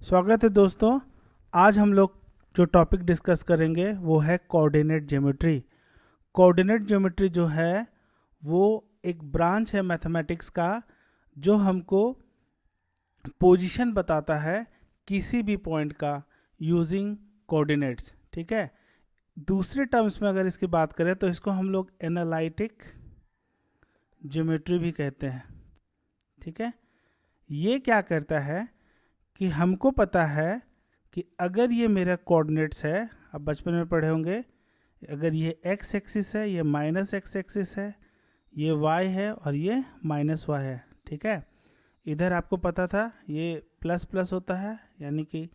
स्वागत है दोस्तों। आज हम लोग जो टॉपिक डिस्कस करेंगे वो है कोऑर्डिनेट ज्योमेट्री। कोऑर्डिनेट ज्योमेट्री जो है वो एक ब्रांच है मैथमेटिक्स का जो हमको पोजीशन बताता है किसी भी पॉइंट का यूजिंग कोऑर्डिनेट्स। ठीक है, दूसरे टर्म्स में अगर इसकी बात करें तो इसको हम लोग एनालिटिक ज्योमेट्री भी कहते हैं। ठीक है, ये क्या करता है कि हमको पता है कि अगर ये मेरा कोऑर्डिनेट्स है, आप बचपन में पढ़े होंगे, अगर ये एक्स एक्सिस है, ये माइनस एक्स एक्सिस है, ये वाई है और ये माइनस वाई है। ठीक है, इधर आपको पता था ये प्लस प्लस होता है, यानी कि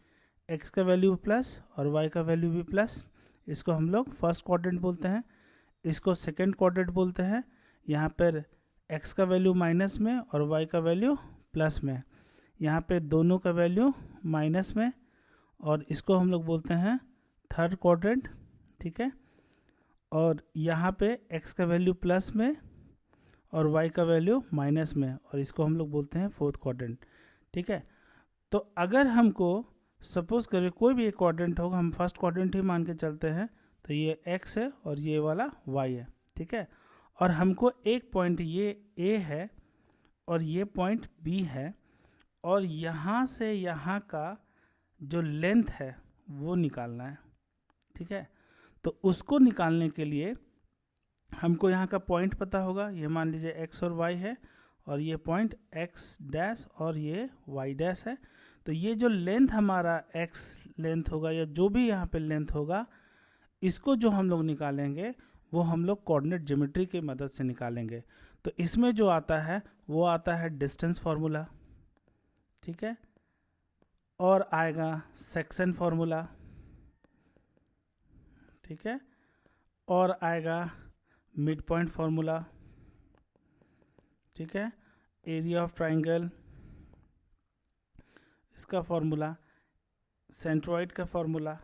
एक्स का वैल्यू प्लस और वाई का वैल्यू भी प्लस। इसको हम लोग फर्स्ट क्वाड्रेंट बोलते हैं, इसको सेकंड क्वाड्रेंट बोलते हैं। यहाँ पर एक्स का वैल्यू माइनस में और वाई का वैल्यू प्लस में, यहाँ पे दोनों का वैल्यू माइनस में, और इसको हम लोग बोलते हैं थर्ड क्वाड्रेंट। ठीक है, और यहाँ पे x का वैल्यू प्लस में और y का वैल्यू माइनस में, और इसको हम लोग बोलते हैं फोर्थ क्वाड्रेंट। ठीक है, तो अगर हमको सपोज करें कोई भी एक क्वाड्रेंट होगा, हम फर्स्ट क्वाड्रेंट ही मान के चलते हैं, तो ये x है और ये वाला y है। ठीक है, और हमको एक पॉइंट ये a है और ये पॉइंट b है, और यहाँ से यहाँ का जो लेंथ है वो निकालना है। ठीक है, तो उसको निकालने के लिए हमको यहाँ का पॉइंट पता होगा, ये मान लीजिए x और y है, और ये पॉइंट x डैश और ये y डैश है। तो ये जो लेंथ हमारा x लेंथ होगा या जो भी यहाँ पे लेंथ होगा, इसको जो हम लोग निकालेंगे वो हम लोग कोऑर्डिनेट ज्योमेट्री की मदद से निकालेंगे। तो इसमें जो आता है वो आता है डिस्टेंस फार्मूला। ठीक है, और आएगा सेक्शन फार्मूला। ठीक है, और आएगा मिड पॉइंट फार्मूला। ठीक है, एरिया ऑफ ट्राइंगल इसका फार्मूला, सेंट्रॉइड का फार्मूला।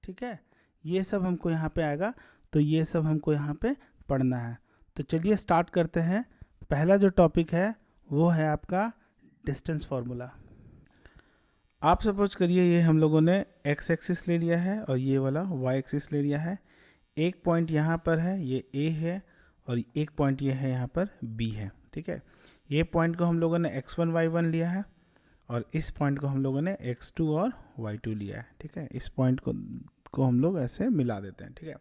ठीक है, ये सब हमको यहाँ पे आएगा, तो ये सब हमको यहाँ पे पढ़ना है। तो चलिए स्टार्ट करते हैं। पहला जो टॉपिक है वो है आपका डिस्टेंस फार्मूला। आप सपोज करिए ये हम लोगों ने एक्स एक्सिस ले लिया है और ये वाला वाई एक्सिस ले लिया है। एक पॉइंट यहाँ पर है, ये ए है, और एक पॉइंट ये है यहाँ पर बी है। ठीक है, ये पॉइंट को हम लोगों ने x1 y1 लिया है, और इस पॉइंट को हम लोगों ने x2 और y2 लिया है। ठीक है, इस पॉइंट को हम लोग ऐसे मिला देते हैं। ठीक है,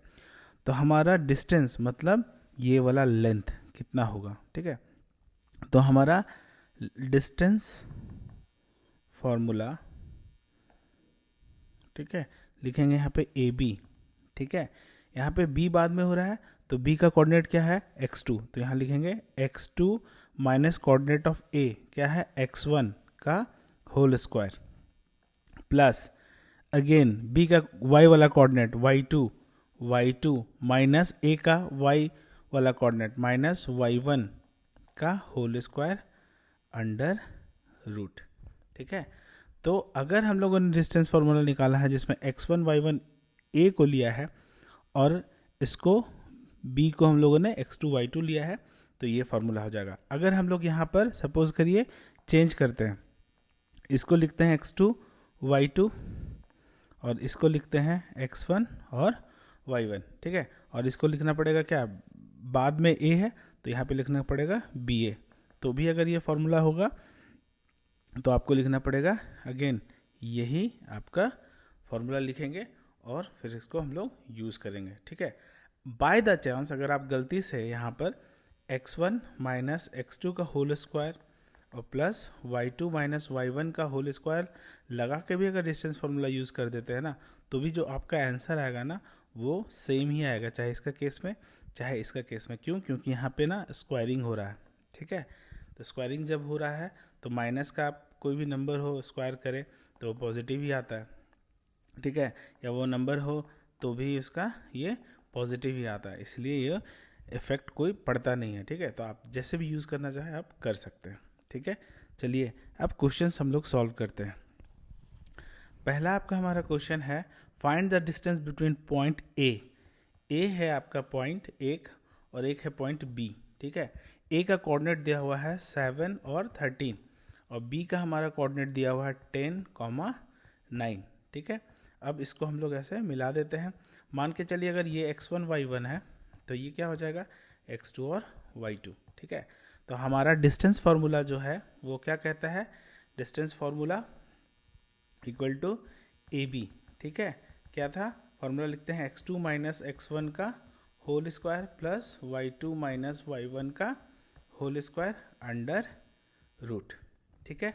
तो हमारा डिस्टेंस मतलब ये वाला लेंथ कितना होगा। ठीक है, तो हमारा डिस्टेंस फॉर्मूला, ठीक है, लिखेंगे यहाँ पे ए बी। ठीक है, यहाँ पे b बाद में हो रहा है, तो b का कोऑर्डिनेट क्या है x2, तो यहाँ लिखेंगे x2 minus coordinate of a क्या है x1 का whole square, plus again b का y वाला कोऑर्डिनेट y2 माइनस a का y वाला कोऑर्डिनेट माइनस y1 का होल स्क्वायर अंडर रूट। ठीक है, तो अगर हम लोगों ने डिस्टेंस फार्मूला निकाला है जिसमें x1 y1 a को लिया है और इसको b को हम लोगों ने x2 y2 लिया है, तो ये फार्मूला हो जाएगा। अगर हम लोग यहाँ पर सपोज करिए चेंज करते हैं, इसको लिखते हैं x2 y2 और इसको लिखते हैं x1 और y1। ठीक है, और इसको लिखना पड़ेगा क्या, बाद में a है तो यहाँ पे लिखना पड़ेगा ba। तो भी अगर ये फार्मूला होगा तो आपको लिखना पड़ेगा अगेन यही आपका फार्मूला लिखेंगे और फिर इसको हम लोग यूज़ करेंगे। ठीक है, बाय द चांस अगर आप गलती से यहाँ पर x1 माइनस x2 का होल स्क्वायर और प्लस y2 माइनस y1 का होल स्क्वायर लगा के भी अगर डिस्टेंस फार्मूला यूज़ कर देते हैं ना, तो भी जो आपका आंसर आएगा ना वो सेम ही आएगा, चाहे इसका केस में चाहे इसका केस में। क्यों? क्योंकि यहाँ पे ना स्क्वायरिंग हो रहा है। ठीक है, तो स्क्वायरिंग जब हो रहा है तो माइनस का आप कोई भी नंबर हो स्क्वायर करें तो पॉजिटिव ही आता है। ठीक है, या वो नंबर हो तो भी उसका ये पॉजिटिव ही आता है, इसलिए ये इफेक्ट कोई पड़ता नहीं है। ठीक है, तो आप जैसे भी यूज़ करना चाहें आप कर सकते हैं। ठीक है, चलिए अब क्वेश्चंस हम लोग सॉल्व करते हैं। पहला आपका हमारा क्वेश्चन है find the distance between point A है आपका पॉइंट एक और एक है पॉइंट बी। ठीक है, ए का कोऑर्डिनेट दिया हुआ है 7 और 13 और बी का हमारा कोऑर्डिनेट दिया हुआ है 10, 9, ठीक है। अब इसको हम लोग ऐसे मिला देते हैं। मान के चलिए अगर ये x1 y1 है तो ये क्या हो जाएगा x2 और y2, ठीक है। तो हमारा डिस्टेंस फार्मूला जो है वो क्या कहता है, distance formula equal to A B, ठीक है। क्या था फार्मूला, लिखते हैं x2 माइनस x1 का whole square plus y2 minus y1 का होल स्क्वायर अंडर रूट, ठीक है।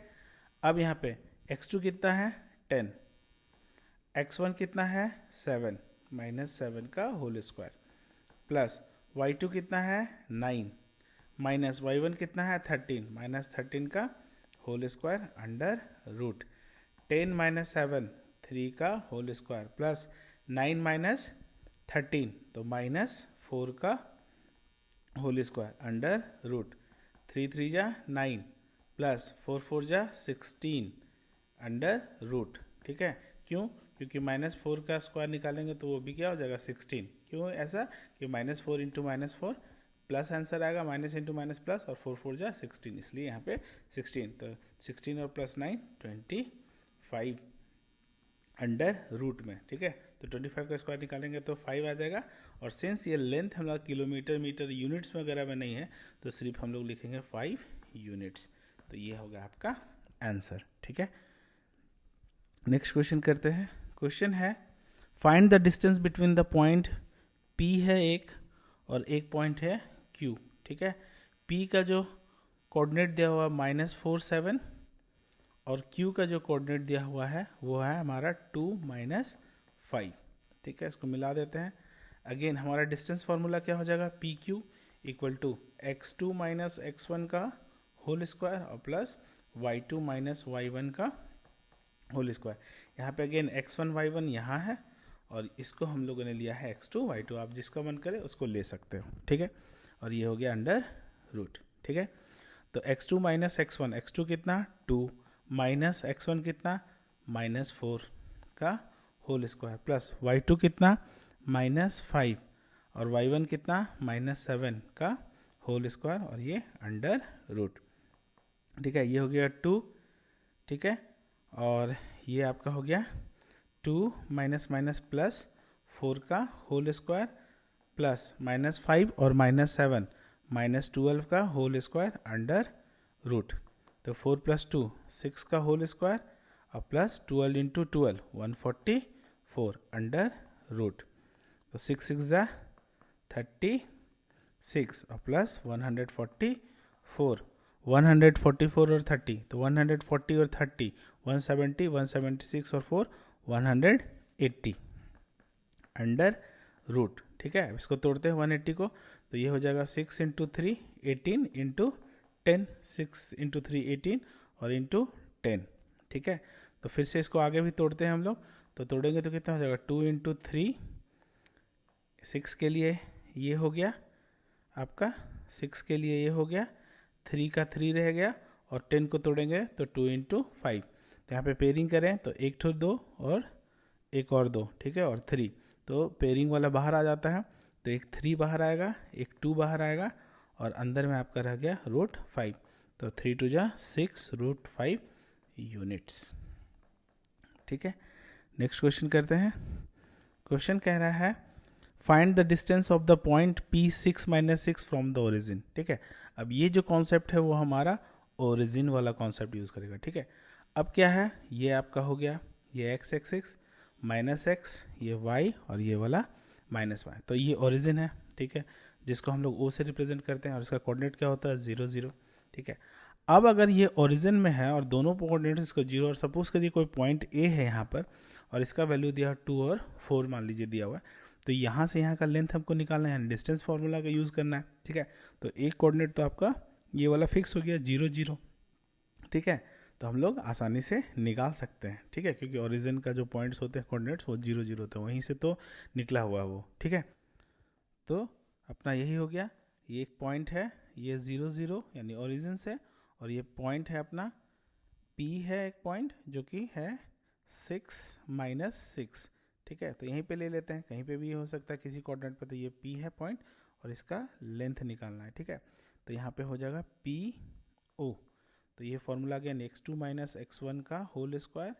अब यहाँ पे x2 कितना है 10, x1 कितना है 7 माइनस 7 का होल स्क्वायर प्लस y2 कितना है 9 माइनस y1 कितना है 13 माइनस 13 का whole square under root 10 minus 7 3 का होल स्क्वायर प्लस 9 माइनस 13 तो माइनस 4 का होल स्क्वायर अंडर रूट 3 3 जा 9 प्लस 4 4 जा 16 अंडर रूट, ठीक है। क्यों, क्योंकि माइनस 4 का स्क्वायर निकालेंगे तो वो भी क्या हो जाएगा 16। क्यों ऐसा कि minus 4 into minus 4 plus answer आएगा, माइनस इंटू माइनस प्लस, और 4 4 जा 16, इसलिए यहाँ पे 16। तो 16 और प्लस 9 25 अंडर रूट में, ठीक है। तो 25 का स्क्वायर निकालेंगे तो 5 आ जाएगा। और सिंस ये लेंथ हम लोग किलोमीटर मीटर यूनिट्स वगैरह में नहीं है तो सिर्फ हम लोग लिखेंगे 5 यूनिट्स। तो ये होगा आपका आंसर, ठीक है। नेक्स्ट क्वेश्चन करते हैं। क्वेश्चन है find the distance between the point P है एक और एक पॉइंट है Q, ठीक है। P का जो कोऑर्डिनेट दिया हुआ -4 7 और Q का जो कोऑर्डिनेट दिया हुआ है वो है हमारा 2 - 5, ठीक है। इसको मिला देते हैं। अगेन हमारा डिस्टेंस फार्मूला क्या हो जाएगा, PQ equal to x2 minus x1 का होल स्क्वायर और प्लस y2 माइनस y1 का होल स्क्वायर। यहाँ पे अगेन x1 y1 यहाँ है और इसको हम लोगों ने लिया है x2 y2, आप जिसका मन करे उसको ले सकते हो, ठीक है। और ये हो गया अंडर रूट, ठीक है। तो x2 माइनस x1, x2 कितना 2 माइनस x1 कितना -4 का होल स्क्वायर प्लस y2 कितना -5 और y1 कितना -7 का होल स्क्वायर और ये अंडर रूट, ठीक है। ये हो गया 2, ठीक है। और ये आपका हो गया 2 माइनस माइनस प्लस 4 का होल स्क्वायर प्लस -5 और -7 -12 का होल स्क्वायर अंडर रूट। तो 4 + 2 6 का होल स्क्वायर और प्लस 12 इंटू 12 144 अंडर रूट। तो 6 6 जा 36 और प्लस 144 144 और 30 तो 140 और 30 170 176 और 4 180 अंडर रूट, ठीक है। अब इसको तोड़ते हैं 180 को, तो ये हो जाएगा 6 इंटू 3 18 इंटू 10 6 इंटू 3 18 और इंटू 10, ठीक है। तो फिर से इसको आगे भी तोड़ते हैं हम लोग, तो तोड़ेंगे तो कितना हो जाएगा 2 इंटू 3 6 के लिए ये हो गया आपका, 6 के लिए ये हो गया, 3 का 3 रह गया और 10 को तोड़ेंगे तो 2 इंटू 5। तो यहाँ पे पेयरिंग करें तो एक ठो 2 और एक और 2, ठीक है, और 3। तो पेयरिंग वाला बाहर आ जाता है तो एक 3 बाहर आएगा, एक 2 बाहर आएगा और अंदर में आपका रह गया √5। तो 3 2 जा 6 √5 यूनिट्स, ठीक है। नेक्स्ट क्वेश्चन करते हैं। क्वेश्चन कह रहा है find the distance of the point P6 - 6 from the origin, ठीक है। अब ये जो कॉन्सेप्ट है वो हमारा ओरिजिन वाला कॉन्सेप्ट यूज़ करेगा, ठीक है। अब क्या है, ये आपका हो गया ये x एक्सिस -x, ये y और ये वाला -y। तो ये ओरिजिन है, ठीक है, जिसको हम लोग O से रिप्रेजेंट करते हैं और इसका कोऑर्डिनेट क्या होता है 0 0, ठीक है। अब अगर ये ओरिजिन में है और दोनों कोऑर्डिनेट्स इसको 0 और सपोज करिए कोई पॉइंट A है यहाँ पर और इसका वैल्यू दिया 2 और 4 मान लीजिए दिया हुआ है, तो यहाँ से यहाँ का लेंथ हमको निकालना है, डिस्टेंस फार्मूला का यूज़ करना है, ठीक है। तो एक कोऑर्डिनेट तो आपका ये वाला फिक्स हो गया 0 0, ठीक है। तो हम लोग आसानी से निकाल सकते हैं, ठीक है, क्योंकि ओरिजिन का जो पॉइंट्स होते हैं कोऑर्डिनेट्स वो 0 0 होते हैं, वहीं से तो निकला हुआ है वो, ठीक है। तो अपना यही हो गया, ये एक पॉइंट है ये 0 0 यानी ओरिजिन से, और ये पॉइंट है अपना P है एक पॉइंट जो कि है 6 - 6, ठीक है। तो यहीं पे ले लेते हैं, कहीं पे भी हो सकता है किसी कोऑर्डिनेट पे। तो ये P है पॉइंट और इसका लेंथ निकालना है, ठीक है। तो यहाँ पे हो जाएगा PO, तो ये formula again x2 minus x1 का होल स्क्वायर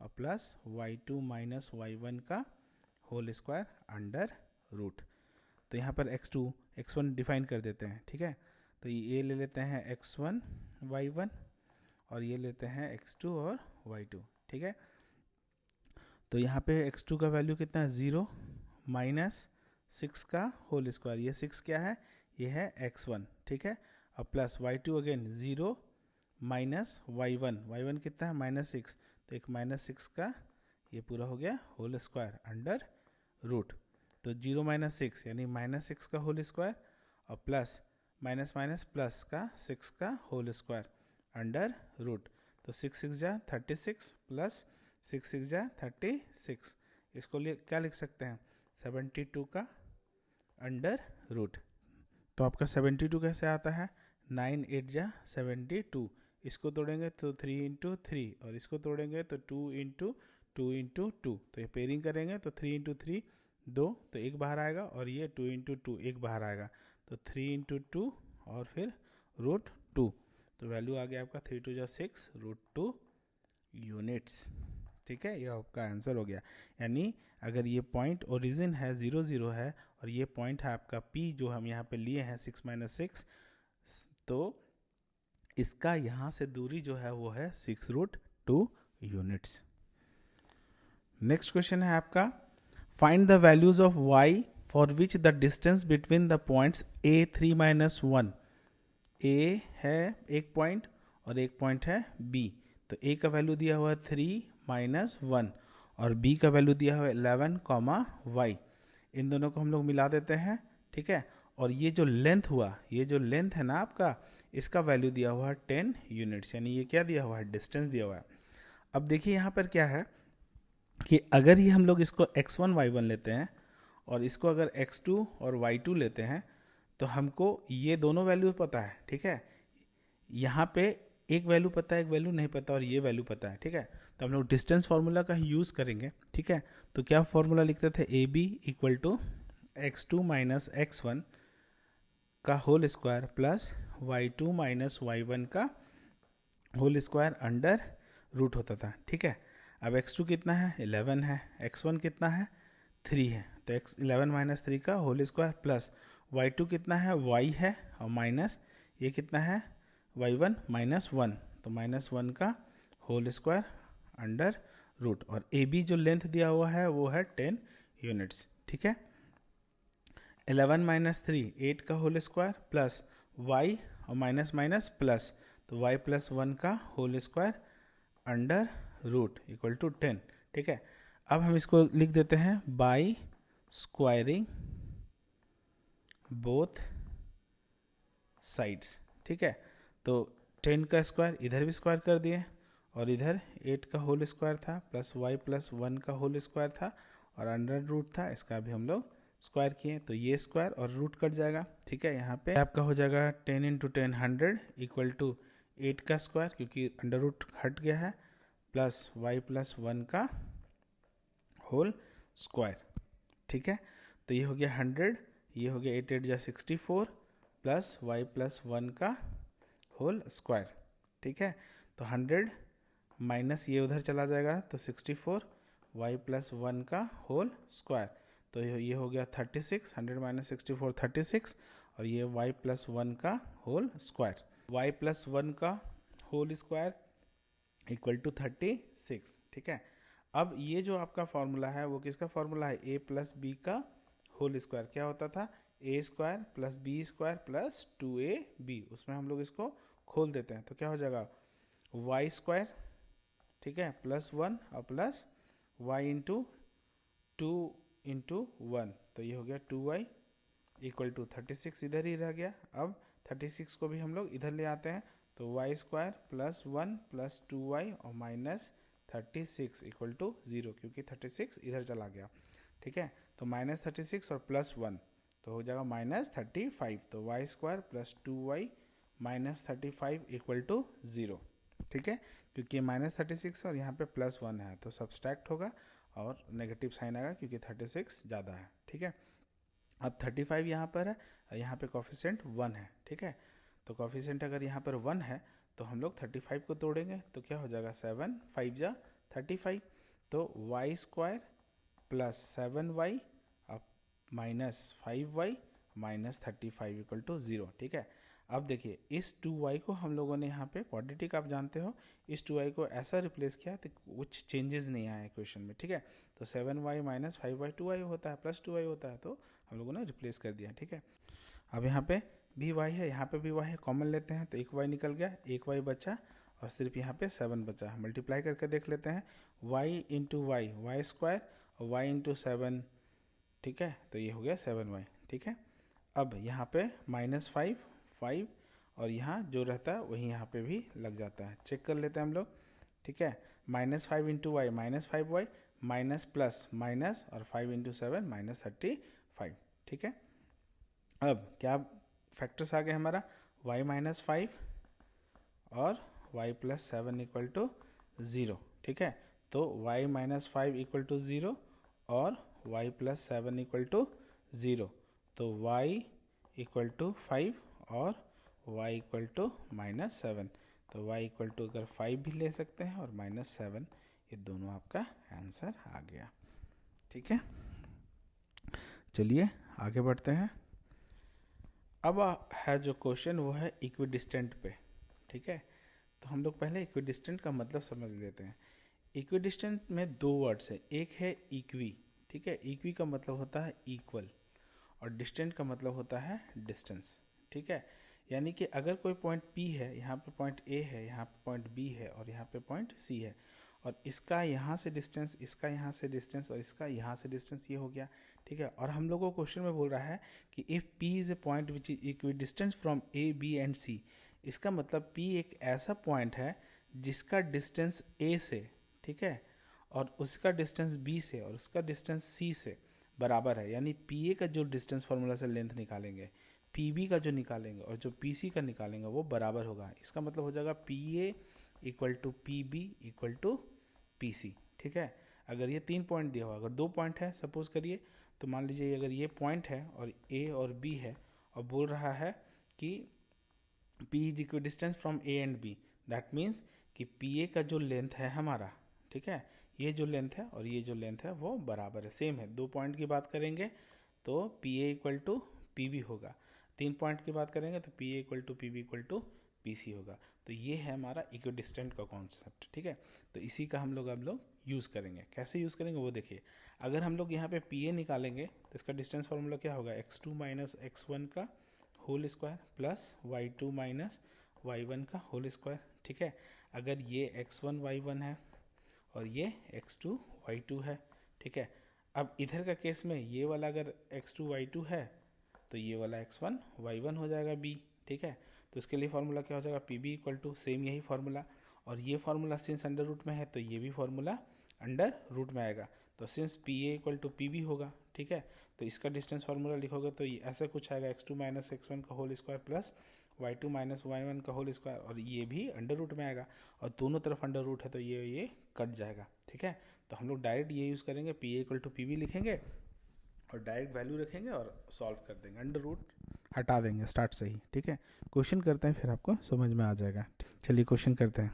और प्लस y2 माइनस y1 का होल स्क्वायर अंडर रूट। तो यहाँ पर x2 x1 डिफाइन कर देते हैं, ठीक है। तो ये ले लेते हैं x1 y1 और ये लेते हैं x2 और y2, ठीक है। तो यहाँ पे x2 का वैल्यू कितना है 0 माइनस 6 का होल स्क्वायर, ये 6 क्या है, ये है x1, ठीक है। अब plus y2 again 0 minus y1 कितना है -6, तो एक -6 का ये पूरा हो गया होल स्क्वायर अंडर रूट। तो 0 माइनस 6 यानी -6 का होल स्क्वायर और प्लस माइनस माइनस प्लस का 6 का होल स्क्वायर अंडर रूट। तो 6 6 जा 36 प्लस 6 6 जा 36, इसको क्या लिख सकते हैं 72 का अंडर रूट। तो आपका 72 कैसे आता है 9 8 जा 72, इसको तोड़ेंगे तो 3 इंटू 3 और इसको तोड़ेंगे तो 2 इंटू 2 इंटू 2। तो ये पेयरिंग करेंगे तो 3 इंटू 3 2, तो एक बाहर आएगा और ये 2 इंटू 2 एक बाहर आएगा, तो 3 इंटू 2 और फिर रूट 2। तो वैल्यू आ गया आपका 3 2 जा 6 रूट 2 यूनिट्स, ठीक है। ये आपका आंसर हो गया। यानी अगर ये पॉइंट ओरिजिन है 0 0 है और ये पॉइंट है आपका P जो हम यहाँ पे लिए हैं 6 माइनस 6, तो इसका यहाँ से दूरी जो है वो है 6 रूट 2 यूनिट्स। नेक्स्ट क्वेश्चन है आपका find the values of y for which the distance between the points a3 minus 1। a है एक पॉइंट और एक पॉइंट है b। तो a का वैल्यू दिया हुआ है 3 माइनस 1 और b का वैल्यू दिया हुआ है 11 कॉमा y। इन दोनों को हम लोग मिला देते हैं, ठीक है। और ये जो लेंथ हुआ, ये जो लेंथ है ना आपका, इसका वैल्यू दिया हुआ है 10 यूनिट्स, यानी ये क्या दिया हुआ है डिस्टेंस दिया हुआ है। अब देखिए यहाँ पर क्या है कि अगर ये हम लोग इसको x1 y1 लेते हैं और इसको अगर x2 और y2 लेते हैं तो हमको ये दोनों वैल्यू पता है, ठीक है। यहाँ पे एक वैल्यू पता है, एक वैल्यू नहीं पता और ये वैल्यू पता है, ठीक है। तो हम लोग डिस्टेंस फार्मूला का यूज़ करेंगे, ठीक है। तो क्या फार्मूला लिखते थे AB equal to x2 minus x1 का whole square plus y2 minus y1 का होल स्क्वायर अंडर रूट होता था, ठीक है। अब x2 कितना है 11 है, x1 कितना है 3 है, तो x11 माइनस 3 का होल स्क्वायर प्लस y2 कितना है y है और माइनस ये कितना है y1 माइनस 1, तो माइनस 1 का होल स्क्वायर अंडर रूट। और AB जो लेंथ दिया हुआ है वो है 10 यूनिट्स, ठीक है। 11 माइनस 3 8 का होल स्क्वायर प्लस y और माइनस माइनस प्लस, तो y प्लस 1 का whole square under root equal to 10, ठीक है। अब हम इसको लिख देते हैं बाई स्क्वायरिंग बोथ साइड्स, ठीक है। तो 10 का स्क्वायर इधर भी स्क्वायर कर दिए और इधर 8 का होल स्क्वायर था प्लस y प्लस 1 का होल स्क्वायर था और अंडर रूट था, इसका भी हम लोग स्क्वायर किए, तो ये स्क्वायर और रूट कट जाएगा, ठीक है। यहाँ पे आपका हो जाएगा 10 इंटू 10 100 इक्वल टू 8 का स्क्वायर क्योंकि अंडर रूट हट गया है प्लस y प्लस 1 का होल स्क्वायर, ठीक है। तो ये हो गया 100, ये हो गया 8 8 जा 64 प्लस y प्लस 1 का होल स्क्वायर, ठीक है। तो 100 माइनस ये उधर चला जाएगा तो 64 y प्लस 1 का होल स्क्वायर, तो ये हो गया 36, 100 माइनस 64 36 और ये y प्लस 1 का होल स्क्वायर, y प्लस 1 का होल स्क्वायर इक्वल टू 36, ठीक है। अब ये जो आपका फॉर्मूला है वो किसका फॉर्मूला है a प्लस बी का होल स्क्वायर, क्या होता था a square plus B square plus 2ab, उसमें हम लोग इसको खोल देते हैं तो क्या हो जाएगा y स्क्वायर, ठीक है, प्लस 1 और प्लस y इंटू 2 इंटू 1, तो ये हो गया 2y इक्वल टू 36 इधर ही रह गया। अब 36 को भी हम लोग इधर ले आते हैं तो y square plus 1 plus 2y और माइनस 36 इक्वल टू 0 क्योंकि 36 इधर चला गया, ठीक है। तो माइनस 36 और प्लस 1 तो हो जाएगा माइनस 35, तो y square plus 2y minus 35 equal to 0, ठीक है। क्योंकि माइनस 36 और यहाँ पे प्लस 1 है तो सब्सट्रैक्ट होगा और नेगेटिव साइन आएगा क्योंकि 36 ज़्यादा है, ठीक है। अब 35 यहाँ पर है, यहाँ पे कोफिशिएंट 1 है, ठीक है। तो कोफिशिएंट अगर यहाँ पर 1 है तो तो हम लोग 35 को तोड़ेंगे तो क्या हो जाएगा 7 5 जा 35, तो वाई स्क्वायर प्लस 7y अब minus 5y minus 35 equal to 0। ठीक है, अब देखिए इस 2y को हम लोगों ने यहाँ पे क्वाड्रेटिक आप जानते हो, इस 2y को ऐसा रिप्लेस किया तो कुछ चेंजेस नहीं आया इक्वेशन में। ठीक है, तो 7y माइनस 5y 2y होता है प्लस 2y होता है, तो हम लोगों ने रिप्लेस कर दिया। ठीक है, अब यहाँ पे भी y है, यहाँ पे भी y है, कॉमन लेते हैं तो एक y निकल गया, एक y बचा और सिर्फ यहाँ पे 7 बचा। मल्टीप्लाई करके देख लेते हैं, y into y y square और y इंटू 7, ठीक है, तो ये हो गया 7y। ठीक है, अब यहाँ पे माइनस 5 5 और यहाँ जो रहता है वही यहाँ पे भी लग जाता है, चेक कर लेते हैं हम लोग। ठीक है, minus 5 into y minus 5y minus plus minus और 5 इंटू 7 माइनस 35। ठीक है, अब क्या फैक्टर्स आ गए हमारा, y माइनस 5 और y प्लस 7 इक्वल टू 0। ठीक है, तो y माइनस 5 इक्वल टू 0 और y प्लस 7 इक्वल टू 0, तो y इक्वल टू 5 और y इक्वल टू माइनस 7, तो y इक्वल टू अगर 5 भी ले सकते हैं और माइनस 7, ये दोनों आपका आंसर आ गया। ठीक है, चलिए आगे बढ़ते हैं। अब है जो क्वेश्चन वो है इक्विडिस्टेंट पे। ठीक है, तो हम लोग पहले इक्विडिस्टेंट का मतलब समझ लेते हैं। इक्विडिस्टेंट में दो वर्ड्स है, एक है इक्वी। ठीक है, इक्वी का मतलब होता है इक्वल और डिस्टेंट का मतलब होता है डिस्टेंस। ठीक है, यानी कि अगर कोई पॉइंट P है, यहाँ पे पॉइंट A है, यहाँ पे पॉइंट B है और यहाँ पे पॉइंट C है, और इसका यहाँ से डिस्टेंस, इसका यहाँ से डिस्टेंस और इसका यहाँ से डिस्टेंस ये हो गया। ठीक है, और हम लोगों को क्वेश्चन में बोल रहा है कि if P is a point which is equidistant from A B and C, इसका मतलब P एक ऐसा पॉइंट है जिसका डिस्टेंस A से, ठीक है, और उसका डिस्टेंस B से और उसका डिस्टेंस C से बराबर है। यानी PA का जो डिस्टेंस फार्मूला से लेंथ निकालेंगे, PB का जो निकालेंगे और जो PC का निकालेंगे वो बराबर होगा। इसका मतलब हो जाएगा PA equal to PB equal to PC। ठीक है, अगर ये 3 पॉइंट दिया हुआ, अगर 2 पॉइंट है सपोज करिए, तो मान लीजिए अगर ये पॉइंट है और A और B है और बोल रहा है कि P is equal distance from A and B, that means कि PA का जो लेंथ है हमारा, ठीक है, ये जो लेंथ है और ये जो लेंथ है वो बराबर है, सेम है। 2 पॉइंट की बात करेंगे तो PA इक्वल टू PB होगा, 3 पॉइंट की बात करेंगे तो PA equal to PB equal to PC होगा। तो ये है हमारा इक्विडिस्टेंट का कॉन्सेप्ट। ठीक है, तो इसी का हम लोग यूज़ करेंगे। कैसे यूज़ करेंगे वो देखिए, अगर हम लोग यहाँ पे PA निकालेंगे तो इसका डिस्टेंस फार्मूला क्या होगा, x2 माइनस x1 का whole square plus y2 minus y1 का होल स्क्वायर। ठीक है, अगर ये x1 y1 है और ये x2 y2 है। ठीक है, अब इधर का केस में ये वाला अगर x2 y2 है तो ये वाला x1 y1 हो जाएगा b। ठीक है, तो इसके लिए फार्मूला क्या हो जाएगा, PB इक्वल टू सेम यही फार्मूला, और ये फार्मूला सिंस अंडर रूट में है तो ये भी फार्मूला अंडर रूट में आएगा, तो since PA equal to PB होगा। ठीक है, तो इसका डिस्टेंस फार्मूला लिखोगे तो ये ऐसा कुछ आएगा, x2 माइनस x1 का whole square plus y2 minus y1 का होल स्क्वायर, और ये भी अंडर रूट में आएगा और दोनों तरफ अंडर रूट है तो ये कट जाएगा। ठीक है, तो हम लोग डायरेक्ट ये यूज़ करेंगे, PA इक्वल टू PB लिखेंगे और डायरेक्ट वैल्यू रखेंगे और सॉल्व कर देंगे, अंडर रूट हटा देंगे स्टार्ट से ही। ठीक है, क्वेश्चन करते हैं फिर आपको समझ में आ जाएगा। चलिए क्वेश्चन करते हैं।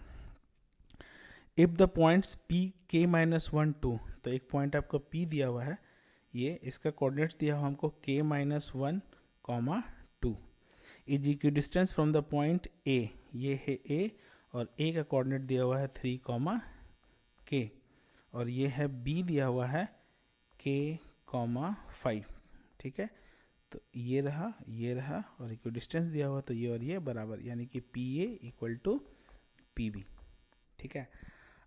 If the points P K minus 1 2, तो एक पॉइंट आपको P दिया हुआ है, ये इसका कोऑर्डिनेट्स दिया हुआ हमको K minus 1 comma 2 is equi distance from the point A, ये है A और A का कोऑर्डिनेट दिया हुआ है 3 कॉमा K, और ये है B दिया हुआ है K कॉमा 5। ठीक है, तो ये रहा और इक्वी डिस्टेंस दिया हुआ तो ये और ये बराबर, यानी कि PA इक्वल टू PB। ठीक है,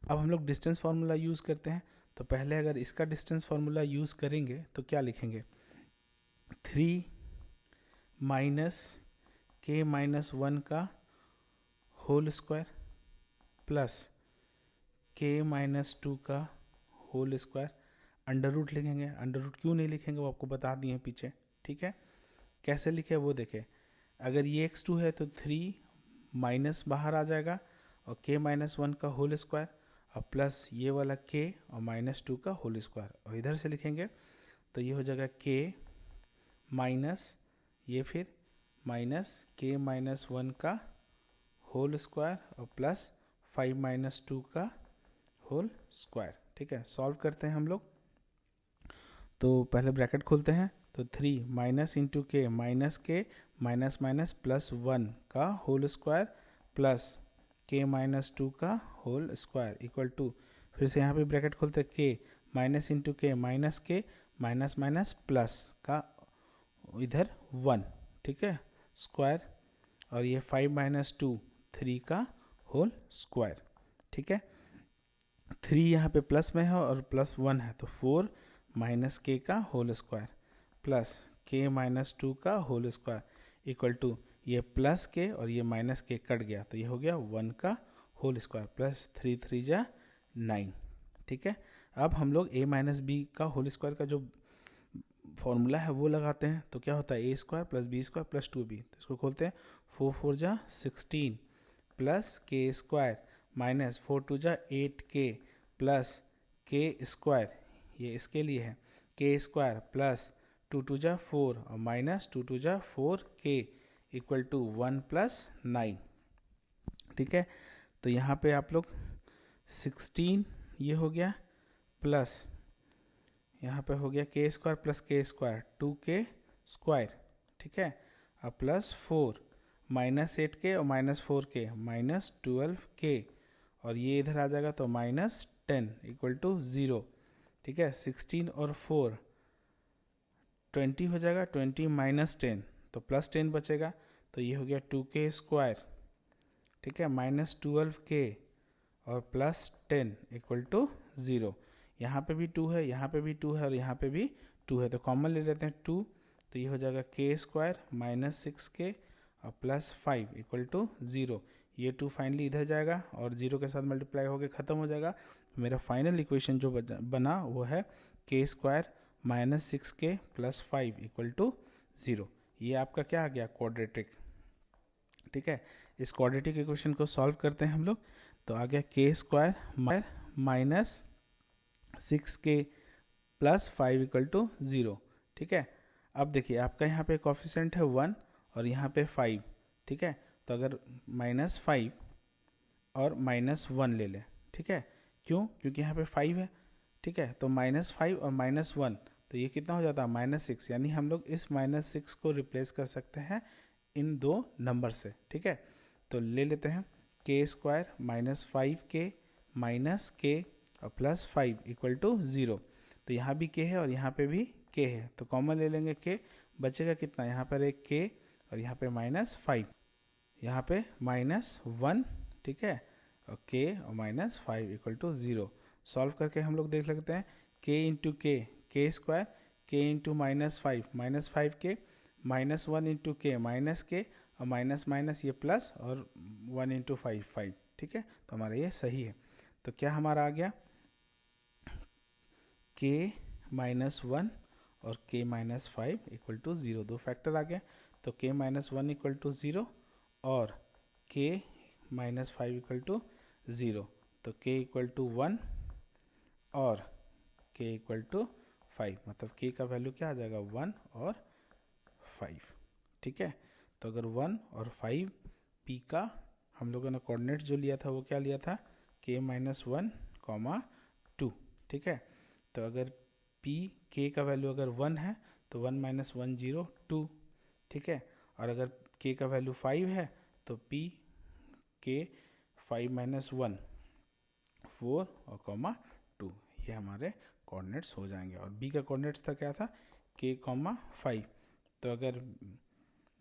अब हम लोग डिस्टेंस फार्मूला यूज़ करते हैं, तो पहले अगर इसका डिस्टेंस फार्मूला यूज़ करेंगे तो क्या लिखेंगे, 3 माइनस K माइनस 1 का whole square plus K minus 2 का होल स्क्वायर, अंडर रूट लिखेंगे। अंडर रूट क्यों नहीं लिखेंगे वो आपको बता दिए हैं पीछे। ठीक है, कैसे लिखे वो देखें, अगर ये x2 है तो 3 माइनस बाहर आ जाएगा और K माइनस 1 का होल स्क्वायर और प्लस ये वाला K और माइनस 2 का होल स्क्वायर, और इधर से लिखेंगे तो ये हो जाएगा K माइनस ये फिर माइनस K माइनस 1 का होल स्क्वायर और प्लस 5 माइनस 2 का होल स्क्वायर। ठीक है, सॉल्व करते हैं हम लोग। तो पहले ब्रैकेट खोलते हैं, तो 3 माइनस इंटू के माइनस के माइनस माइनस प्लस 1 का होल स्क्वायर प्लस के माइनस 2 का होल स्क्वायर इक्वल टू, फिर से यहाँ पे ब्रैकेट खोलते हैं, के माइनस इंटू के माइनस के माइनस माइनस प्लस का इधर 1, ठीक है, स्क्वायर, और ये 5 माइनस 2 3 का होल स्क्वायर। ठीक है, 3 यहाँ पे प्लस में है और प्लस 1 है, तो 4 माइनस के का होल स्क्वायर प्लस के माइनस 2 का होल स्क्वायर इक्वल टू, ये प्लस के और ये माइनस के कट गया तो ये हो गया 1 का होल स्क्वायर प्लस 3 3 जा 9। ठीक है, अब हम लोग a माइनस बी का होल स्क्वायर का जो फॉर्मूला है वो लगाते हैं। तो क्या होता है, a square plus B square plus 2b, तो इसको खोलते हैं, 4 4 जा 16 प्लस के स्क्वायर माइनस 4 2 जा 8 के प्लस के स्क्वायर, ये इसके लिए है, के स्क्वायर प्लस 2 2 जा 4 और माइनस 2 2 जा 4 के इक्वल टू 1 प्लस 9। ठीक है, तो यहाँ पे आप लोग 16 ये हो गया प्लस यहाँ पे हो गया के स्क्वायर प्लस के स्क्वायर 2 के स्क्वायर। ठीक है, अब प्लस 4 माइनस 8 के और माइनस 4 के माइनस 12 के, और ये इधर आ जाएगा तो माइनस 10 इक्वल टू 0। ठीक है, 16 और 4 20 हो जाएगा, 20 माइनस 10 तो प्लस 10 बचेगा, तो ये हो गया 2 के स्क्वायर। ठीक है, माइनस 12 के और प्लस 10 इक्वल टू 0। यहाँ पे भी 2 है, यहाँ पे भी 2 है और यहाँ पे भी 2 है, तो कॉमन ले लेते हैं 2, तो ये हो जाएगा के स्क्वायर माइनस 6 के और प्लस 5 इक्वल टू 0। ये 2 फाइनली इधर जाएगा और 0 के साथ मल्टीप्लाई होकर ख़त्म हो जाएगा। मेरा फाइनल इक्वेशन जो बना वो है के स्क्वायर माइनस 6 के प्लस 5 इक्वल टू 0। ये आपका क्या आ गया, क्वाड्रेटिक। ठीक है, इस क्वाड्रेटिक इक्वेशन को सॉल्व करते हैं हम लोग, तो आ गया के स्क्वायर माइनस 6 के प्लस 5 इक्वल टू 0। ठीक है, अब देखिए आपका यहाँ पे कोफिशिएंट है 1 और यहाँ पे 5। ठीक है, तो अगर माइनस 5 और माइनस 1 ले लें, ठीक है, क्यों, क्योंकि यहाँ पे 5 है। ठीक है, तो माइनस 5 और माइनस 1 तो ये कितना हो जाता है, माइनस 6, यानी हम लोग इस माइनस 6 को रिप्लेस कर सकते हैं इन दो नंबर से। ठीक है, तो ले लेते हैं के स्क्वायर माइनस 5 के माइनस के और प्लस 5 इक्वल टू 0। तो यहाँ भी के है और यहाँ पे भी के है, तो कॉमन ले लेंगे के, बचेगा कितना, यहाँ पर एक के और यहाँ पे माइनस 5, यहाँ पे माइनस 1। ठीक है, और के और माइनस 5 इक्वल टू 0। सॉल्व करके हम लोग देख लेते हैं, के इंटू के स्क्वायर, के इंटू माइनस 5 के माइनस 1 इंटू के माइनस के और माइनस माइनस ये प्लस और 1 इंटू 5। ठीक है, तो हमारा ये सही है। तो क्या हमारा आ गया, के माइनस 1 और के माइनस 5 इक्वल टू 0, दो फैक्टर आ गए, तो के माइनस 1 इक्वल टू 0 और के माइनस 5 इक्वल टू 0, तो के इक्वल टू 1 और के इक्वल टू 5, मतलब के का वैल्यू क्या आ जाएगा, 1 और 5। ठीक है, तो अगर 1 और 5 पी का हम लोगों ने कोऑर्डिनेट जो लिया था वो क्या लिया था, के माइनस 1 कॉमा 2। ठीक है, तो अगर पी के का वैल्यू अगर 1 है तो 1 माइनस 1 0 2। ठीक है, और अगर के का वैल्यू 5 है तो पी के 5 माइनस 1 4 और कॉमा 2, ये हमारे कोऑर्डिनेट्स हो जाएंगे। और बी का कोऑर्डिनेट्स था क्या था, के कॉमा 5, तो अगर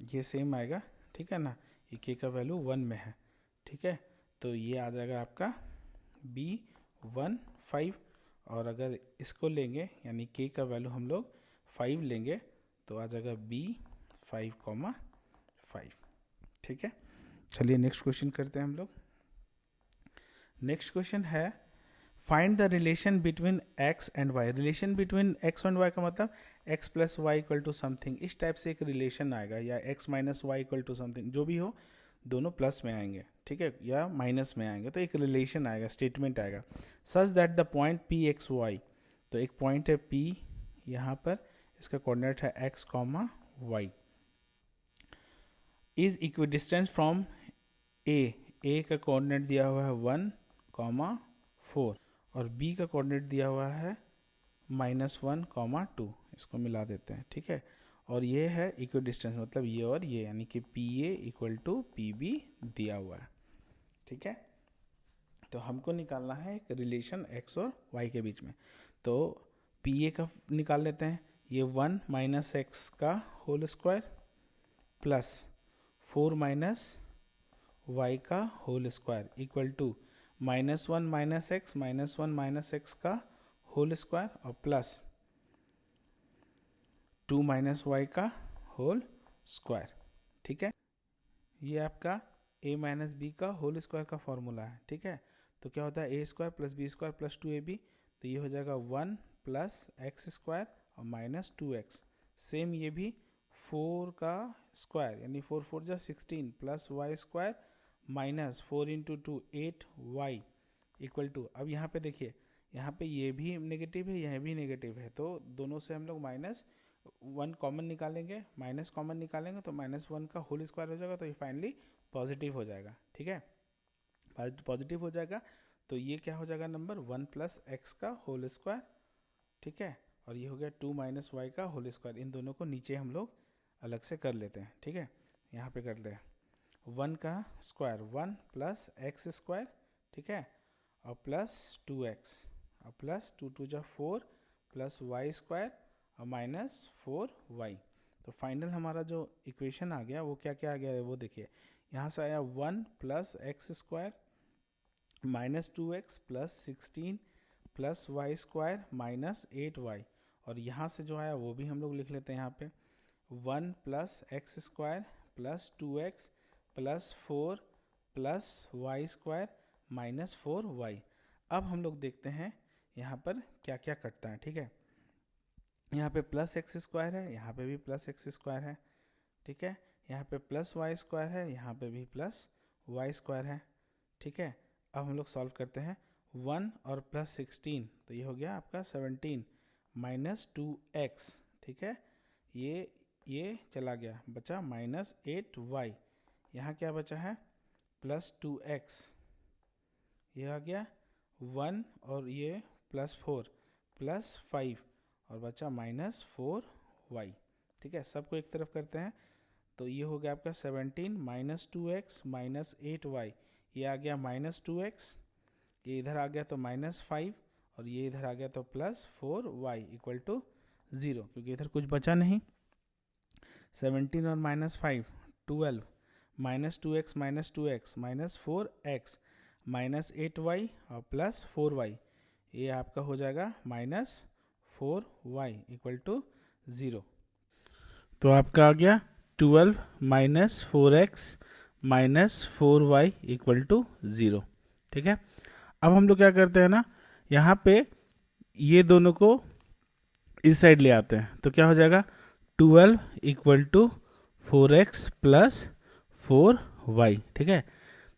ये सेम आएगा, ठीक है ना, ये के का वैल्यू 1 में है। ठीक है, तो ये आ जाएगा आपका बी 1 5, और अगर इसको लेंगे यानी के का वैल्यू हम लोग 5 लेंगे तो आ जाएगा बी 5 कॉमा 5। ठीक है, चलिए नेक्स्ट क्वेश्चन करते हैं हम लोग। नेक्स्ट क्वेश्चन है, find the relation between x and y. Relation between x and y का मतलब x plus y equal to something, इस टाइप से एक रिलेशन आएगा, या x minus y equal to something, जो भी हो, दोनों प्लस में आएंगे, ठीक है, या माइनस में आएंगे, तो एक रिलेशन आएगा, स्टेटमेंट आएगा, such that the point p x y, तो एक पॉइंट है पी, यहाँ पर इसका कोऑर्डिनेट है x comma y, is equidistant from a का कोऑर्डिनेट दिया हुआ है 1,4 और बी का कोऑर्डिनेट दिया हुआ है -1,2। इसको मिला देते हैं, ठीक है। और ये है इक्वी डिस्टेंस, मतलब ये और ये, यानी कि PA इक्वल टू PB दिया हुआ है, ठीक है। तो हमको निकालना है एक रिलेशन x और y के बीच में। तो PA का निकाल लेते हैं, ये 1 माइनस एक्स का whole square plus 4 minus y का whole square equal to -1 minus x minus x का होल स्क्वायर और प्लस 2 माइनस वाई का होल स्क्वायर, ठीक है। ये आपका a माइनस बी का होल स्क्वायर का फॉर्मूला है, ठीक है। तो क्या होता है a square plus B square plus 2ab, तो ये हो जाएगा 1 प्लस एक्स स्क्वायर और माइनस 2x। सेम ये भी 4 का स्क्वायर यानी 4 4 जा 16 plus y square minus 4 into 2 8y equal to, अब यहाँ पे देखिए, यहाँ पे ये भी नेगेटिव है, यह भी नेगेटिव है, तो दोनों से हम लोग -1 कॉमन निकालेंगे, माइनस कॉमन निकालेंगे तो -1 का होल स्क्वायर हो जाएगा, तो ये फाइनली पॉजिटिव हो जाएगा, ठीक है। पॉजिटिव हो जाएगा तो ये क्या हो जाएगा नंबर 1 प्लस एक्स का होल स्क्वायर, ठीक है। और ये हो गया 2 माइनस वाई का होल स्क्वायर। इन दोनों को नीचे हम लोग अलग से कर लेते हैं, ठीक है। यहाँ पे कर ले 1 का स्क्वायर 1 प्लस एक्स स्क्वायर, ठीक है, और प्लस 2x और प्लस 2 2 जा 4 प्लस वाई स्क्वायर और माइनस 4y। तो फाइनल हमारा जो इक्वेशन आ गया वो क्या क्या आ गया है वो देखिए, यहाँ से आया 1 plus x square minus 2x plus 16 plus y square minus 8y, और यहाँ से जो आया वो भी हम लोग लिख लेते हैं यहाँ पे 1 plus x square plus 2x plus 4 plus y square minus 4y। अब हम लोग देखते हैं यहाँ पर क्या क्या कटता है, ठीक है। यहाँ पे प्लस एक्स स्क्वायर है, यहाँ पे भी प्लस एक्स स्क्वायर है, ठीक है। यहाँ पे प्लस वाई स्क्वायर है, यहाँ पे भी प्लस वाई स्क्वायर है, ठीक है। अब हम लोग सॉल्व करते हैं 1 और प्लस 16, तो ये हो गया आपका 17 माइनस 2x, ठीक है। ये चला गया, बचा माइनस 8y। यहाँ क्या बचा है प्लस 2x, ये आ गया 1 और ये प्लस 4 प्लस 5 और बचा माइनस 4y, ठीक है। सबको एक तरफ करते हैं तो ये हो गया आपका 17 माइनस 2x माइनस 8y, ये आ गया माइनस 2x, ये इधर आ गया तो माइनस 5 और ये इधर आ गया तो प्लस 4y इक्वल टू 0, क्योंकि इधर कुछ बचा नहीं। 17 और minus 5 12 minus 2x minus 4x minus 8y और प्लस 4y, ये आपका हो जाएगा माइनस 4y इक्वल टू 0। तो आपका आ गया 12 minus 4x minus 4y equal to 0, ठीक है। अब हम लोग क्या करते हैं ना, यहाँ पे ये दोनों को इस साइड ले आते हैं, तो क्या हो जाएगा 12 equal to 4x plus 4y, ठीक है।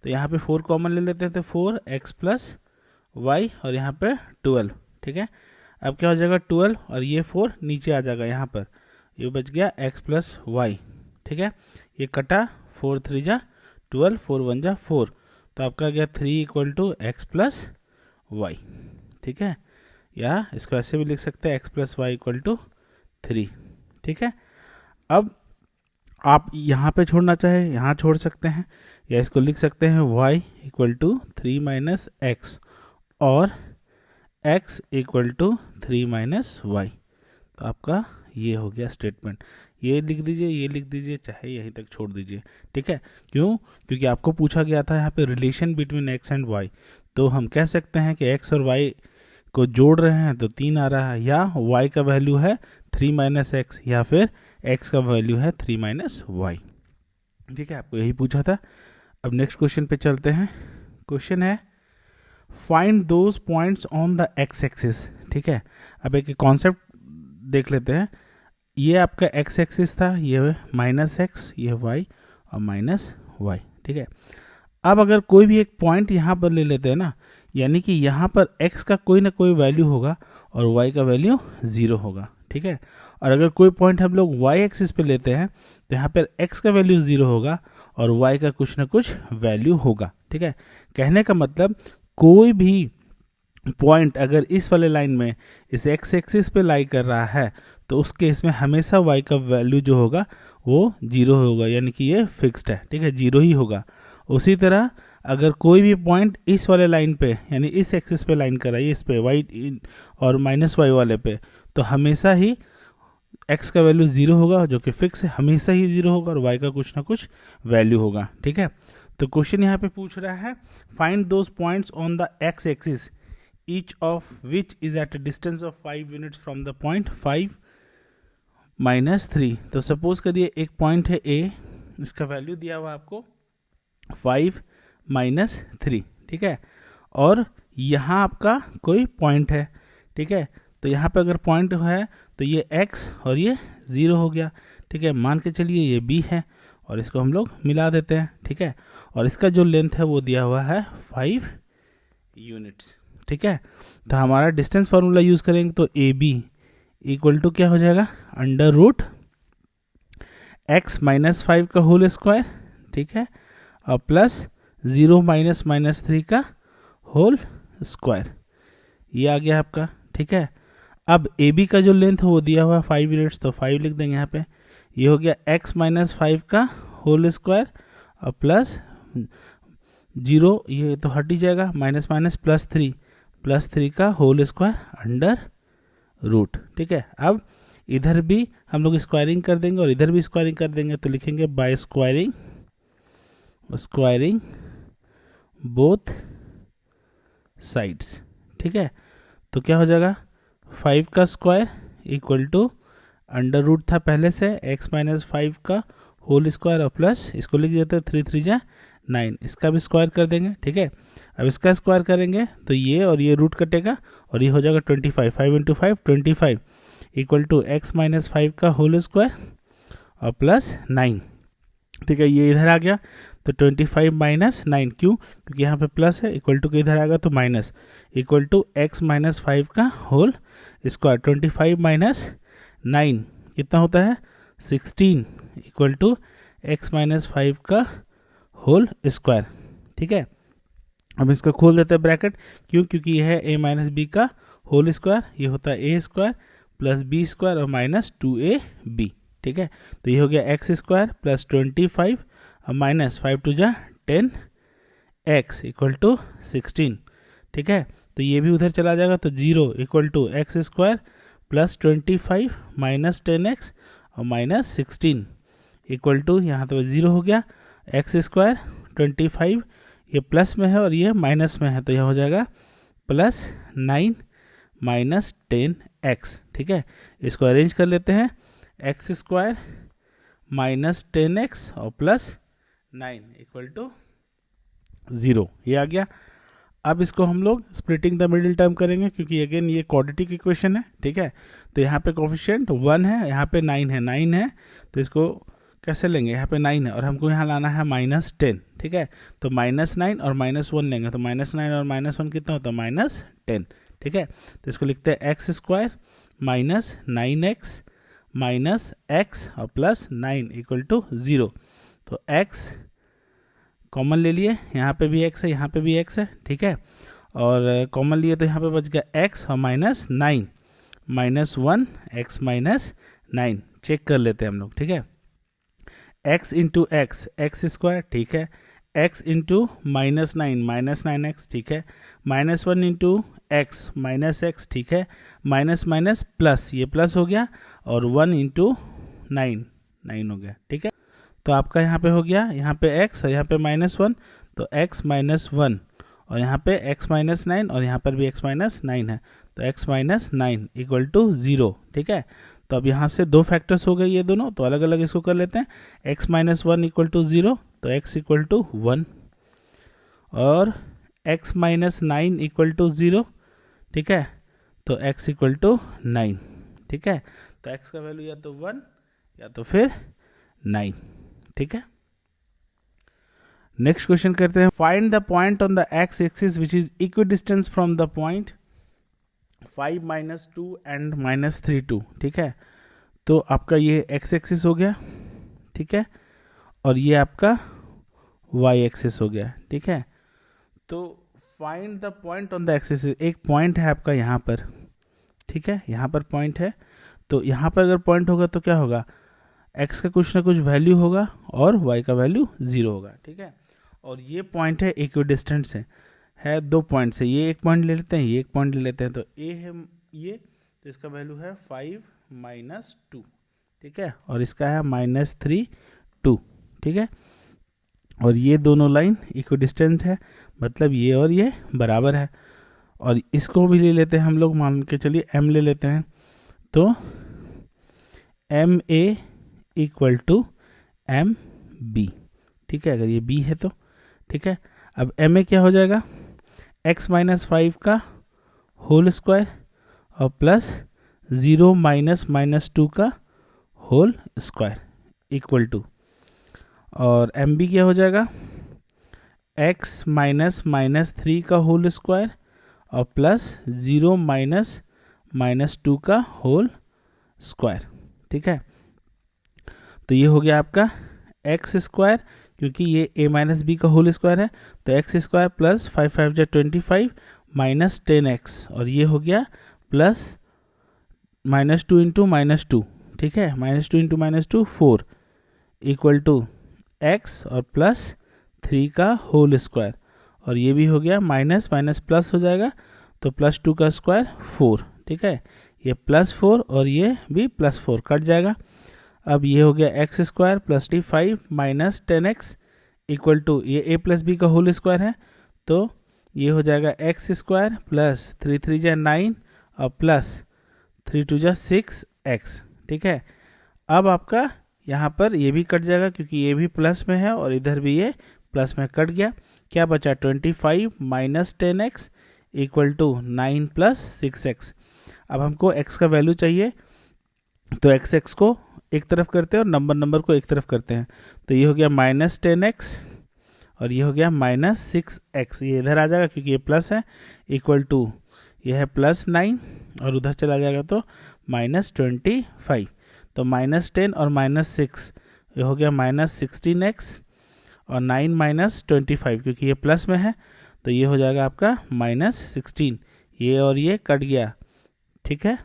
तो यहाँ पे 4 कॉमन ले लेते हैं, तो 4x प्लस y और यहाँ पे 12, ठीक है। अब क्या हो जाएगा 12 और ये 4 नीचे आ जाएगा, यहाँ पर ये बच गया x प्लस वाई, ठीक है। ये कटा 4 3 जा 12 4 1 जा 4, तो आपका गया 3 equal to x plus y, ठीक है। या इसको ऐसे भी लिख सकते हैं x plus y equal to 3, ठीक है। अब आप यहाँ पे छोड़ना चाहे यहाँ छोड़ सकते हैं, या इसको लिख सकते हैं y equal to 3 minus x और x equal to 3 minus y. तो आपका ये हो गया स्टेटमेंट, ये लिख दीजिए, ये लिख दीजिए, चाहे यहीं तक छोड़ दीजिए, ठीक है। क्यों? क्योंकि आपको पूछा गया था यहाँ पे relation between x and y, तो हम कह सकते हैं कि x और y को जोड़ रहे हैं तो 3 आ रहा है, या y का वैल्यू है 3 माइनस एक्स या फिर x का वैल्यू है 3 माइनस वाई, ठीक है। आपको यही पूछा था। अब नेक्स्ट क्वेश्चन पे चलते हैं। क्वेश्चन है find those points on the x axis, ठीक है। अब एक कॉन्सेप्ट देख लेते हैं। ये आपका एक्स एक्सिस था, ये माइनस एक्स, ये वाई और माइनस वाई, ठीक है। अब अगर कोई भी एक पॉइंट यहाँ पर ले लेते हैं ना, यानी कि यहाँ पर x का कोई ना कोई वैल्यू होगा और y का वैल्यू 0 होगा, ठीक है। और अगर कोई पॉइंट हम लोग y एक्सिस पे लेते हैं तो यहाँ पर x का वैल्यू 0 होगा और y का कुछ ना कुछ वैल्यू होगा। ठीक है, कहने का मतलब कोई भी पॉइंट अगर इस वाले लाइन में इस एक्स एक्सिस पे लाई कर रहा है तो उस केस में हमेशा y का वैल्यू जो होगा वो 0 होगा, यानी कि ये फिक्स्ड है। ठीक है, 0 ही होगा। उसी तरह अगर कोई भी पॉइंट इस वाले लाइन पे यानी इस एक्सिस पे लाइन कर रहा है, इस पे y और -y वाले पे, तो हमेशा ही x का वैल्यू 0 होगा जो कि फिक्स है, हमेशा ही 0 होगा, और y का कुछ ना कुछ वैल्यू होगा। ठीक है, तो क्वेश्चन यहाँ पे पूछ रहा है find those points on the x axis each of which is at a distance of 5 units from the point 5 -3। तो सपोज करिए एक पॉइंट है A, इसका वैल्यू दिया हुआ आपको 5 -3। ठीक है, और यहाँ आपका कोई पॉइंट है। ठीक है, तो यहाँ पे अगर पॉइंट है तो ये x और ये 0 हो गया। ठीक है, मान के चलिए ये B है और इसको हम लोग मिला देते हैं। ठीक है, और इसका जो लेंथ है वो दिया हुआ है 5 यूनिट्स। ठीक है, तो हमारा डिस्टेंस फार्मूला यूज़ करेंगे तो ए बी इक्वल टू क्या हो जाएगा, अंडर रूट x -5 का होल स्क्वायर। ठीक है, और प्लस 0 -3 का होल स्क्वायर, ये आ गया आपका। ठीक है, अब ए बी का जो लेंथ है वो दिया हुआ 5 यूनिट्स, तो 5 लिख देंगे यहाँ पे। ये हो गया x -5 का होल स्क्वायर और प्लस 0, ये तो हट ही जाएगा, माइनस माइनस प्लस 3 का होल स्क्वायर अंडर रूट। ठीक है, अब इधर भी हम लोग स्क्वायरिंग कर देंगे और इधर भी स्क्वायरिंग कर देंगे, तो लिखेंगे बाय स्क्वायरिंग बोथ साइड्स। ठीक है, तो क्या हो जाएगा, 5 का square equal to under root था पहले से x -5 का होल स्क्वायर और प्लस इसको लिख देते हैं 3 3 9, इसका भी स्क्वायर कर देंगे। ठीक है, अब इसका स्क्वायर करेंगे तो ये और ये रूट कटेगा और ये हो जाएगा 25, 5 × 5 25 इक्वल टू x -5 का होल स्क्वायर और प्लस 9। ठीक है, ये इधर आ गया तो 25 - 9, क्यों, क्योंकि यहाँ पे प्लस है, इक्वल टू के इधर आएगा तो माइनस, इक्वल टू x -5 का होल स्क्वायर। 25 - 9 कितना होता है, 16 इक्वल टू x -5 का होल स्क्वायर। ठीक है, अब इसका खोल देते हैं ब्रैकेट, क्यों, क्योंकि यह है a - b का होल स्क्वायर, ये होता है a square plus b square और माइनस 2ab। ठीक है, तो ये हो गया x स्क्वायर प्लस 25 और माइनस 5 × 2 = 10x इक्वल टू 16। ठीक है, तो ये भी उधर चला जाएगा तो 0 equal to x square plus 25 minus 10x और माइनस 16 इक्वल टू, यहाँ तो 0 हो गया, x स्क्वायर 25 ये प्लस में है और ये माइनस में है, तो यह हो जाएगा प्लस 9 माइनस 10x। ठीक है, इसको अरेंज कर लेते हैं, x स्क्वायर माइनस 10x और प्लस 9 इक्वल टू 0, ये आ गया। अब इसको हम लोग स्प्लिटिंग द मिडिल टर्म करेंगे, क्योंकि अगेन ये क्वाड्रेटिक इक्वेशन है। ठीक है, तो यहाँ पे कोफिशिएंट 1 है, यहाँ पे 9 है, तो इसको कैसे लेंगे, यहाँ पे 9 है और हमको यहाँ लाना है -10। ठीक है, तो -9 और -1 लेंगे, तो -9 और -1 कितना होता है, -10। ठीक है, तो इसको लिखते हैं x square minus 9x minus x और प्लस 9 इक्वल टू 0। तो x कॉमन ले लिए, यहाँ पे भी x है, यहाँ पे भी x है। ठीक है, और कॉमन लिए तो यहाँ पे बच गया x और माइनस 9 -1 x -9, चेक कर लेते हैं हम लोग। ठीक है, x इंटू एक्स स्क्वायर, ठीक है, x इंटू -9 -9x, ठीक है, -1 इंटू x -x, ठीक है, माइनस माइनस प्लस, ये प्लस हो गया, और 1 इंटू 9 हो गया। ठीक है, तो आपका यहाँ पे हो गया, यहाँ पे x और यहाँ पे -1, तो x -1 और यहाँ पे x -9 और यहाँ पर भी x -9 है, तो x -9 इक्वल टू 0। ठीक है, तो अब यहाँ से दो फैक्टर्स हो गए ये दोनों, तो अलग अलग इसको कर लेते हैं। x -1 इक्वल टू 0, तो x इक्वल टू 1, और x -9 इक्वल टू 0। ठीक है, तो x इक्वल टू 9। ठीक है, तो x का वैल्यू या तो 1 या तो फिर 9। ठीक है, नेक्स्ट क्वेश्चन करते हैं, find the point on the x axis which is equidistance from the point 5 -2 and -3 2। ठीक है, तो आपका ये x एक्सिस हो गया। ठीक है, और ये आपका वाई एक्सिस हो गया, ठीक है। तो find the point on the axis, एक पॉइंट है आपका यहाँ पर, ठीक है, यहाँ पर पॉइंट है। तो यहाँ पर अगर पॉइंट होगा तो क्या होगा, x का कुछ ना कुछ वैल्यू होगा और y का वैल्यू 0 होगा, ठीक है। और ये पॉइंट है इक्विडिस्टेंट है 2 पॉइंट से, ये एक पॉइंट ले लेते हैं, ये एक पॉइंट ले लेते हैं। तो a है ये, तो इसका वैल्यू है 5 - 2, ठीक है, और इसका है -3 2, ठीक है। और ये दोनों लाइन इक्विडिस्टेंट है, मतलब ये और ये बराबर है। और इसको भी ले लेते हैं हम लोग, मान के चलिए m ले लेते हैं। तो M A equal to M B, ठीक है, अगर ये b है तो, ठीक है। अब एम ए क्या हो जाएगा, x - 5 का होल स्क्वायर और प्लस 0 - -2 का होल स्क्वायर इक्वल टू, और एम बी क्या हो जाएगा, x - -3 का होल स्क्वायर और प्लस 0 - -2 का होल स्क्वायर, ठीक है। तो ये हो गया आपका एक्स स्क्वायर, क्योंकि ये a - b का होल स्क्वायर है, तो x square plus 5 × 5 = 25 minus 10x, और ये हो गया प्लस -2 × -2, ठीक है, -2 × -2 4 इक्वल टू x और प्लस 3 का होल स्क्वायर, और ये भी हो गया माइनस माइनस प्लस हो जाएगा, तो +2 का स्क्वायर 4, ठीक है, ये +4 और ये भी +4 कट जाएगा। अब ये हो गया x square plus 25 minus 10x equal to, ये a + b का होल स्क्वायर है, तो ये हो जाएगा एक्स स्क्वायर प्लस 3 × 3 = 9 और प्लस 3 × 2 = 6x, ठीक है। अब आपका यहाँ पर ये भी कट जाएगा, क्योंकि ये भी प्लस में है और इधर भी ये प्लस में कट गया। क्या बचा, 25 minus 10x equal to 9 + 6x। अब हमको x का वैल्यू चाहिए, तो x को एक तरफ करते हैं और नंबर को एक तरफ करते हैं। तो ये हो गया -10x और ये हो गया -6x, ये इधर आ जाएगा क्योंकि ये प्लस है, इक्वल टू ये है +9 और उधर चला जाएगा तो -25, तो -10 और -6 ये हो गया -16x और 9 - 25, क्योंकि ये प्लस में है तो ये हो जाएगा आपका -16, ये और ये कट गया, ठीक है,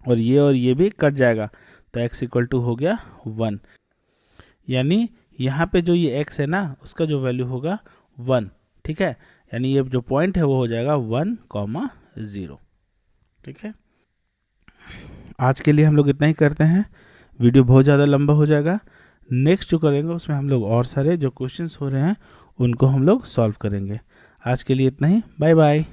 और ये भी कट जाएगा, तो x इक्वल टू हो गया 1। यानी यहाँ पे जो ये x है ना, उसका जो वैल्यू होगा 1, ठीक है, यानी ये जो पॉइंट है वो हो जाएगा 1, 0, ठीक है। आज के लिए हम लोग इतना ही करते हैं, वीडियो बहुत ज़्यादा लंबा हो जाएगा। नेक्स्ट जो करेंगे उसमें हम लोग और सारे जो क्वेश्चंस हो रहे हैं उनको हम लोग सॉल्व करेंगे। आज के लिए इतना ही, बाय बाय।